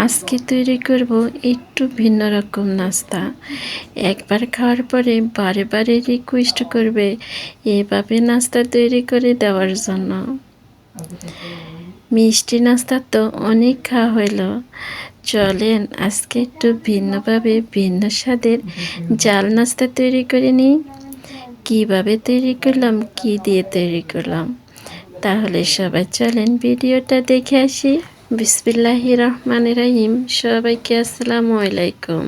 আজকে তৈরি করব একটু ভিন্ন রকম নাস্তা। একবার খাওয়ার পরে বারে বারে রিকোয়েস্ট করবে এভাবে নাস্তা তৈরি করে দেওয়ার জন্য। মিষ্টি নাস্তা তো অনেক খাওয়া হইল, চলেন আজকে একটু ভিন্নভাবে ভিন্ন স্বাদের জাল নাস্তা তৈরি করে নিই। কীভাবে তৈরি করলাম, কী দিয়ে তৈরি করলাম, তাহলে সবাই চলেন ভিডিওটা দেখে আসি। বিসমিল্লাহির রহমানির রহিম। সবাইকে আসসালামু আলাইকুম।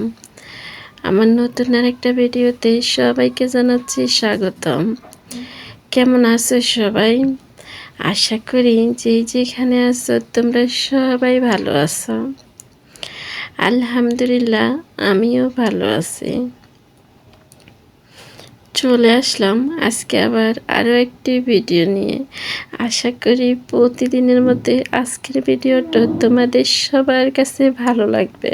আমার নতুন আরেকটা ভিডিওতে সবাইকে জানাচ্ছি স্বাগতম। কেমন আছো সবাই? আশা করি যে যেখানে আছো তোমরা সবাই ভালো আছো। আলহামদুলিল্লাহ আমিও ভালো আছি। চলে আসলাম আজকে আবার আরও একটি ভিডিও নিয়ে। আশা করি প্রতিদিনের মধ্যে আজকের ভিডিওটা তোমাদের সবার কাছে ভালো লাগবে।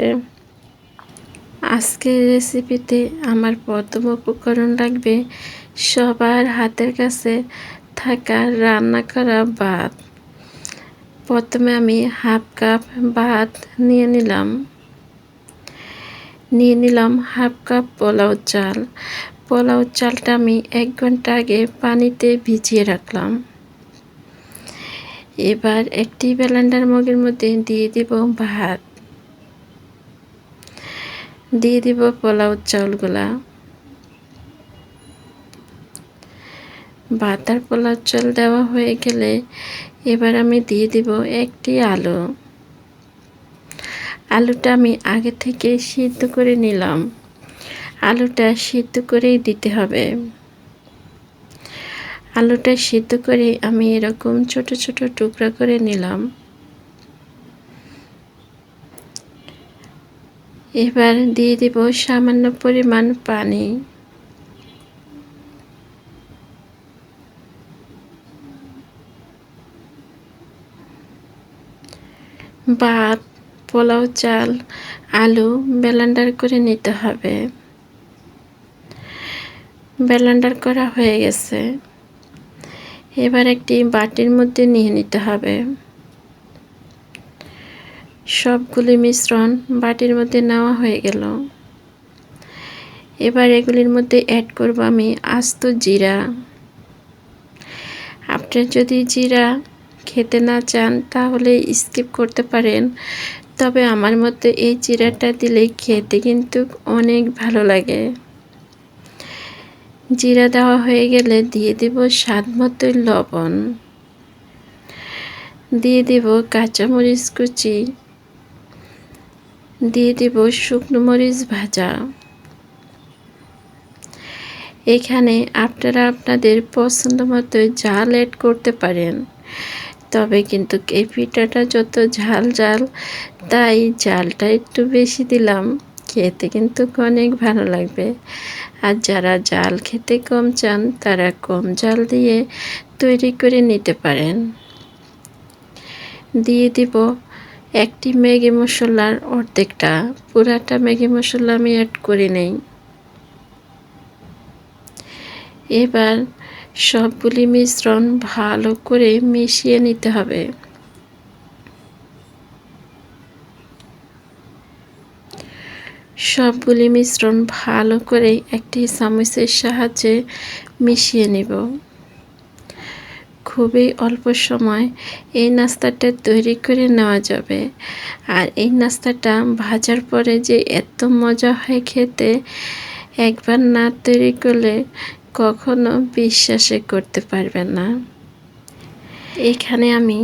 আজকের রেসিপিতে আমার প্রথম উপকরণ লাগবে সবার হাতের কাছে থাকা রান্না করা ভাত। প্রথমে আমি হাফ কাপ ভাত নিয়ে নিলাম হাফ কাপ পোলাও চাল। পোলাও চালটা আমি 1 ঘন্টা আগে পানিতে ভিজিয়ে রাখলাম। এবার একটি ব্লেন্ডার মগের মধ্যে দিয়ে দিব ভাত, দিয়ে দিব পোলাও চালগুলা। ভাত আর পোলাও চাল দেওয়া হয়ে গেলে এবার আমি দিয়ে দিব একটি আলু। আলুটা আমি আগে থেকে সিদ্ধ করে নিলাম। আলুটা সিদ্ধ করেই দিতে হবে। আলুটা সিদ্ধ করে আমি এরকম ছোট ছোট টুকরা করে নিলাম। এবার দিয়ে দিব সামান্য পরিমাণ পানি। ভাত, পোলাও চাল, আলু ব্লেন্ডার করে নিতে হবে। ব্লেন্ডার করা হয়ে গেছে। এবার একটি বাটির মধ্যে নিয়ে নিতে হবে। সবগুলি মিশ্রণ বাটির মধ্যে নেওয়া হয়ে গেল। এবার এগুলির মধ্যে অ্যাড করব আমি আস্ত জিরা। আপনি যদি জিরা খেতে না চান তাহলে স্কিপ করতে পারেন, তবে আমার মতে এই জিরাটা দিলে খেতে কিন্তু অনেক ভালো লাগে। জিরা দেওয়া হয়ে গেলে দিয়ে দিব স্বাদ মতো লবণ, দিয়ে দিব কাঁচামরিচ কুচি, দিয়ে দিব শুকনো মরিচ ভাজা। এখানে আপনারা আপনাদের পছন্দ মতো ঝাল অ্যাড করতে পারেন, তবে কিন্তু এই পিঠাটা যত ঝাল তাই ঝালটা একটু বেশি দিলাম। খেতে কিন্তু অনেক ভালো লাগবে। আর যারা ঝাল খেতে কম চান তারা কম ঝাল দিয়ে তৈরি করে নিতে পারেন। দিয়ে দিব একটি ম্যাগি মশলার অর্ধেকটা, পুরাটা ম্যাগি মশলা আমি অ্যাড করে নেই। এবার সবগুলি মিশ্রণ ভালো করে মিশিয়ে নিতে হবে। সবগুলি মিশ্রণ ভালো করে একটি চামচের সাহায্যে মিশিয়ে নিব। খুবই অল্প সময় এই নাস্তাটা তৈরি করে নেওয়া যাবে। আর এই নাস্তাটা ভাজার পরে যে এত মজা হয় খেতে, একবার না তৈরি করলে কখনো বিশ্বাসই করতে পারবেন না। এখানে আমি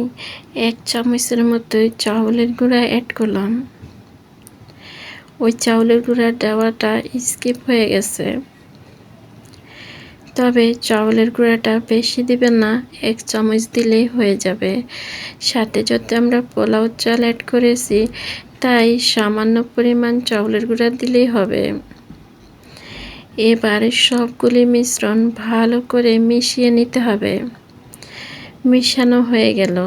1 চামচের মতো চাউলের গুঁড়া অ্যাড করলাম। ওই চাউলের গুঁড়া দেওয়াটা স্কিপ হয়ে গেছে, তবে চাউলের গুঁড়াটা বেশি দিবেন না, 1 চামচ দিলেই হয়ে যাবে। সাথে যদি আমরা পোলাও চাল অ্যাড করেছি তাই সামান্য পরিমাণ চাউলের গুঁড়া দিলেই হবে। এবার সবগুলি মিশ্রণ ভালো করে মিশিয়ে নিতে হবে। মিশানো হয়ে গেল।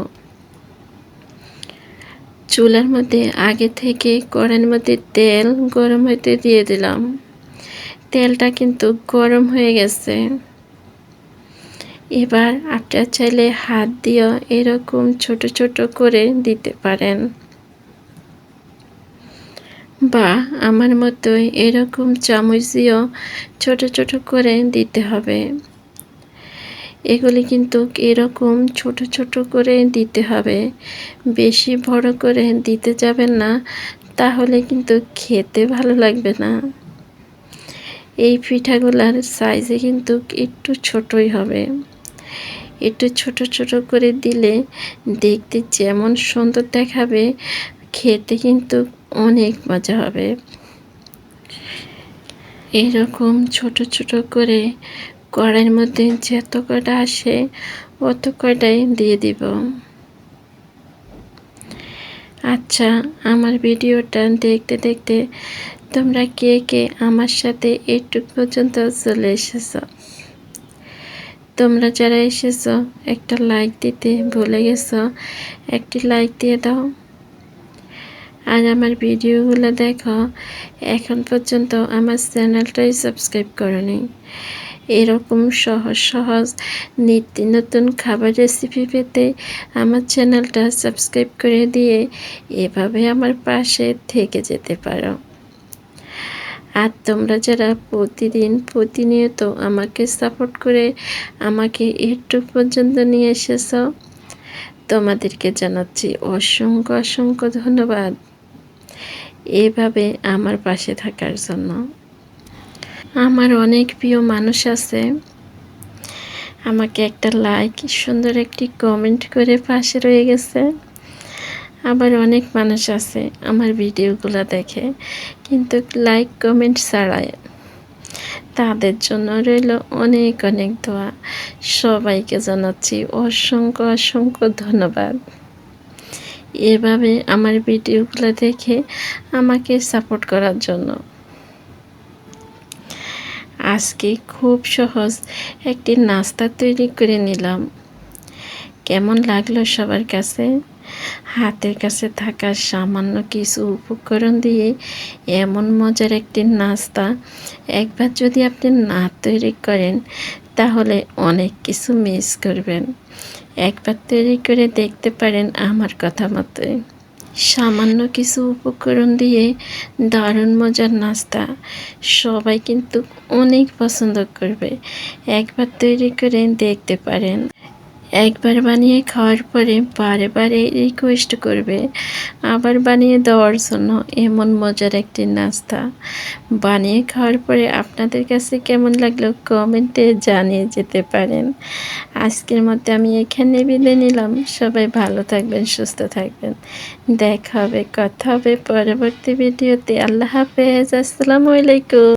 চুলার মধ্যে আগে থেকে কড়াইয়ের মধ্যে তেল গরম হতে দিয়ে দিলাম। তেলটা কিন্তু গরম হয়ে গেছে। এবার আপনারা চাইলে হাত দিয়েও এরকম ছোট ছোট করে দিতে পারেন। বা আমার মতোই এরকম চামচ দিয়েও ছোট ছোট করে দিতে হবে। এগুলি কিন্তু এরকম ছোট ছোট করে দিতে হবে, বেশি বড় করে দিতে যাবেন না, তাহলে কিন্তু খেতে ভালো লাগবে না। এই পিঠাগুলার সাইজে কিন্তু একটু ছোটই হবে। একটু ছোট ছোট করে দিলে দেখতে যেমন সুন্দর দেখাবে, খেতে কিন্তু অনেক মজা হবে। এরকম ছোট ছোট করে কড়াইয়ের মধ্যে যত কটা আসে অত কটাই দিয়ে দিব। আচ্ছা, আমার ভিডিওটা দেখতে দেখতে তোমরা কে কে আমার সাথে এইটুক পর্যন্ত চলে এসেছো? তোমরা যারা এসেছো একটা লাইক দিতে ভুলে গেছো, একটি লাইক দিয়ে দাও। আর আমার ভিডিওগুলো দেখো, এখন পর্যন্ত আমার চ্যানেলটাই সাবস্ক্রাইব করোনি। এরকম সহজ সহজ নিত্য নতুন খাবার রেসিপি পেতে আমার চ্যানেলটা সাবস্ক্রাইব করে দিয়ে এভাবে আমার পাশে থেকে যেতে পারো। আর তোমরা যারা প্রতিদিন প্রতিনিয়ত আমাকে সাপোর্ট করে আমাকে একটু পর্যন্ত নিয়ে এসেছো, তোমাদেরকে জানাচ্ছি অসংখ্য অসংখ্য ধন্যবাদ এভাবে আমার পাশে থাকার জন্য। আমার অনেক প্রিয় মানুষ আছে, আমাকে একটা লাইক সুন্দর একটি কমেন্ট করে পাশে রয়ে গেছে। আবার অনেক মানুষ আছে আমার ভিডিওগুলো দেখে কিন্তু লাইক কমেন্ট ছাড়ায়, তাদের জন্য রইল অনেক অনেক দোয়া। সবাইকে জানাচ্ছি অসংখ্য অসংখ্য ধন্যবাদ এভাবে আমার ভিডিওগুলো দেখে আমাকে সাপোর্ট করার জন্য। আজকে খুব সহজ একটি নাস্তা তৈরি করে নিলাম। কেমন লাগলো সবার কাছে? হাতের কাছে থাকা সামান্য কিছু উপকরণ দিয়ে এমন মজার একটি নাস্তা একবার যদি আপনি না তৈরি করেন তাহলে অনেক কিছু মিস করবেন। একবার তৈরি করে দেখতে পারেন আমার কথা মতোই। সামান্য কিছু উপকরণ দিয়ে দারুণ মজার নাস্তা, সবাই কিন্তু অনেক পছন্দ করবে। একবার তৈরি করে দেখতে পারেন। একবার বানিয়ে খাওয়ার পরে বারে বারে রিকোয়েস্ট করবে আবার বানিয়ে দেওয়ার জন্য। এমন মজার একটি নাস্তা বানিয়ে খাওয়ার পরে আপনাদের কাছে কেমন লাগলো কমেন্টে জানিয়ে যেতে পারেন। আজকের মধ্যে আমি এখানে বিদায় নিলাম। সবাই ভালো থাকবেন, সুস্থ থাকবেন। দেখা হবে, কথা হবে পরবর্তী ভিডিওতে। আল্লাহ হাফেজ, আসসালামু আলাইকুম।